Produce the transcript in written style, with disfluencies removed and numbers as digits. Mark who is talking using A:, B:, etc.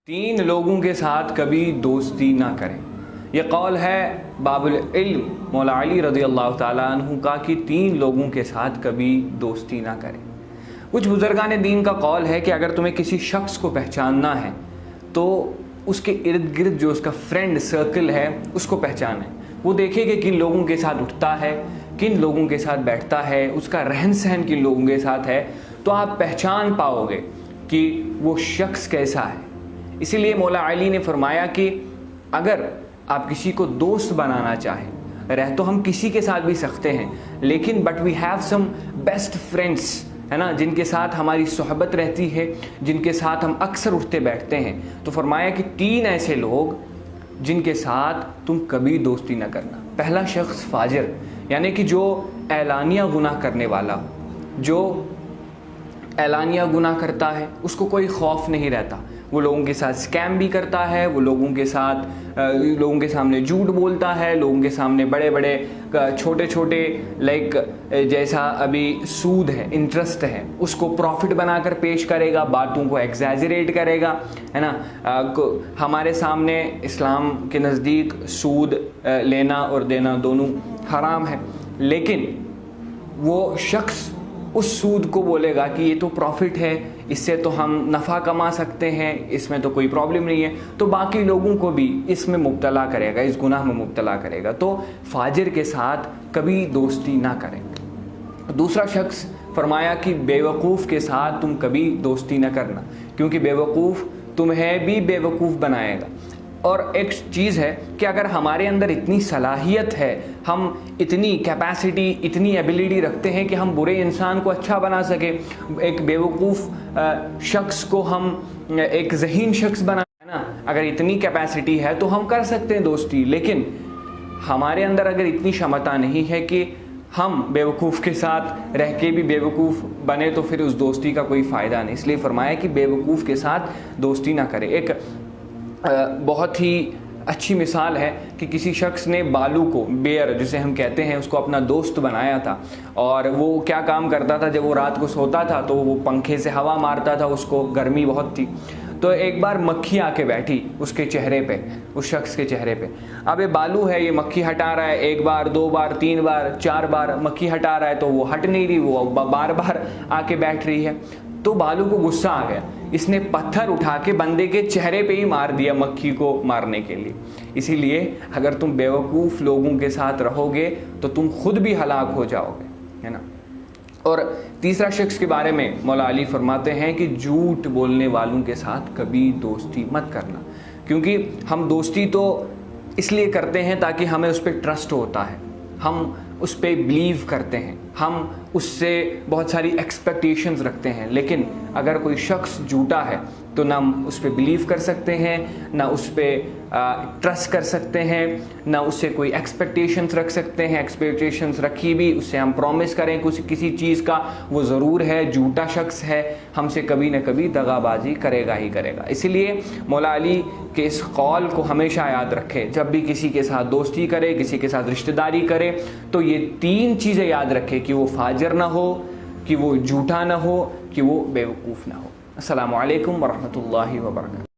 A: تین لوگوں کے ساتھ کبھی دوستی نہ کریں۔ یہ قول ہے باب العلم مولا علی رضی اللہ تعالیٰ عنہ کا کہ تین لوگوں کے ساتھ کبھی دوستی نہ کریں۔ کچھ بزرگان دین کا قول ہے کہ اگر تمہیں کسی شخص کو پہچاننا ہے تو اس کے ارد گرد جو اس کا فرینڈ سرکل ہے اس کو پہچانیں۔ وہ دیکھے کہ کن لوگوں کے ساتھ اٹھتا ہے، کن لوگوں کے ساتھ بیٹھتا ہے، اس کا رہن سہن کن لوگوں کے ساتھ ہے، تو آپ پہچان پاؤ گے کہ وہ شخص کیسا ہے۔ اسی لیے مولا علی نے فرمایا کہ اگر آپ کسی کو دوست بنانا چاہیں، رہ تو ہم کسی کے ساتھ بھی سکتے ہیں لیکن but we have some best friends, ہے نا، جن کے ساتھ ہماری صحبت رہتی ہے، جن کے ساتھ ہم اکثر اٹھتے بیٹھتے ہیں، تو فرمایا کہ تین ایسے لوگ جن کے ساتھ تم کبھی دوستی نہ کرنا۔ پہلا شخص فاجر، یعنی کہ جو اعلانیہ گناہ کرنے والا، جو اعلانیہ گناہ کرتا ہے، اس کو کوئی خوف نہیں رہتا، وہ لوگوں کے ساتھ اسکیم بھی کرتا ہے، وہ لوگوں کے سامنے جھوٹ بولتا ہے، لوگوں کے سامنے بڑے بڑے چھوٹے چھوٹے لائک جیسا ابھی سود ہے، انٹرسٹ ہے، اس کو پروفٹ بنا کر پیش کرے گا، باتوں کو ایگزیجریٹ کرے گا، ہے نا۔ ہمارے سامنے اسلام کے نزدیک سود لینا اور دینا دونوں حرام ہے، لیکن وہ شخص اس سود کو بولے گا کہ یہ تو پروفٹ ہے، اس سے تو ہم نفع کما سکتے ہیں، اس میں تو کوئی پرابلم نہیں ہے، تو باقی لوگوں کو بھی اس میں مبتلا کرے گا، اس گناہ میں مبتلا کرے گا۔ تو فاجر کے ساتھ کبھی دوستی نہ کریں۔ دوسرا شخص فرمایا کہ بے وقوف کے ساتھ تم کبھی دوستی نہ کرنا، کیونکہ بے وقوف تمہیں بھی بے وقوف بنائے گا۔ اور ایک چیز ہے کہ اگر ہمارے اندر اتنی صلاحیت ہے، ہم اتنی کیپیسٹی، اتنی ایبیلٹی رکھتے ہیں کہ ہم برے انسان کو اچھا بنا سکیں، ایک بے وقوف شخص کو ہم ایک ذہین شخص بنائیں نا، اگر اتنی کیپیسٹی ہے تو ہم کر سکتے ہیں دوستی، لیکن ہمارے اندر اگر اتنی شمتا نہیں ہے کہ ہم بے وقوف کے ساتھ رہ کے بھی بے وقوف بنے تو پھر اس دوستی کا کوئی فائدہ نہیں۔ اس لیے فرمایا کہ بے وقوف کے ساتھ دوستی نہ کرے۔ ایک بہت ہی اچھی مثال ہے کہ کسی شخص نے بالو کو، بیئر جسے ہم کہتے ہیں، اس کو اپنا دوست بنایا تھا، اور وہ کیا کام کرتا تھا، جب وہ رات کو سوتا تھا تو وہ پنکھے سے ہوا مارتا تھا، اس کو گرمی بہت تھی، تو ایک بار مکھی آ کے بیٹھی اس کے چہرے پہ، اس شخص کے چہرے پہ۔ اب یہ بالو ہے، یہ مکھی ہٹا رہا ہے، ایک بار، دو بار، تین بار، چار بار مکھی ہٹا رہا ہے تو وہ ہٹ نہیں رہی، وہ بار بار آ کے بیٹھ رہی ہے۔ تو بالو کو غصہ آ گیا، اس نے پتھر اٹھا کے بندے کے چہرے پہ ہی مار دیا مکھی کو مارنے کے لیے۔ اسی لیے اگر تم بیوقوف لوگوں کے ساتھ رہو گے تو تم خود بھی ہلاک ہو جاؤ گے، ہے نا۔ اور تیسرا شخص کے بارے میں مولا علی فرماتے ہیں کہ جھوٹ بولنے والوں کے ساتھ کبھی دوستی مت کرنا، کیونکہ ہم دوستی تو اس لیے کرتے ہیں تاکہ ہمیں اس پہ ٹرسٹ ہوتا ہے، ہم اس پہ بلیو کرتے ہیں، ہم اس سے بہت ساری ایکسپیکٹیشنز رکھتے ہیں، لیکن اگر کوئی شخص جھوٹا ہے تو نہ ہم اس پہ بلیو کر سکتے ہیں، نہ اس پہ ٹرسٹ کر سکتے ہیں، نہ اس سے کوئی ایکسپیکٹیشنز رکھ سکتے ہیں۔ ایکسپیکٹیشنز رکھی بھی، اس سے ہم پرومس کریں کسی چیز کا، وہ ضرور ہے، جھوٹا شخص ہے، ہم سے کبھی نہ کبھی دغا بازی کرے گا ہی کرے گا۔ اسی لیے مولا علی کے اس قول کو ہمیشہ یاد رکھے، جب بھی کسی کے ساتھ دوستی کرے، کسی کے ساتھ رشتہ داری کرے، تو یہ تین چیزیں یاد رکھے کہ وہ فاجر نہ ہو، کہ وہ جھوٹا نہ ہو، کہ وہ بے وقوف نہ ہو۔ السلام علیکم ورحمۃ اللہ وبرکاتہ۔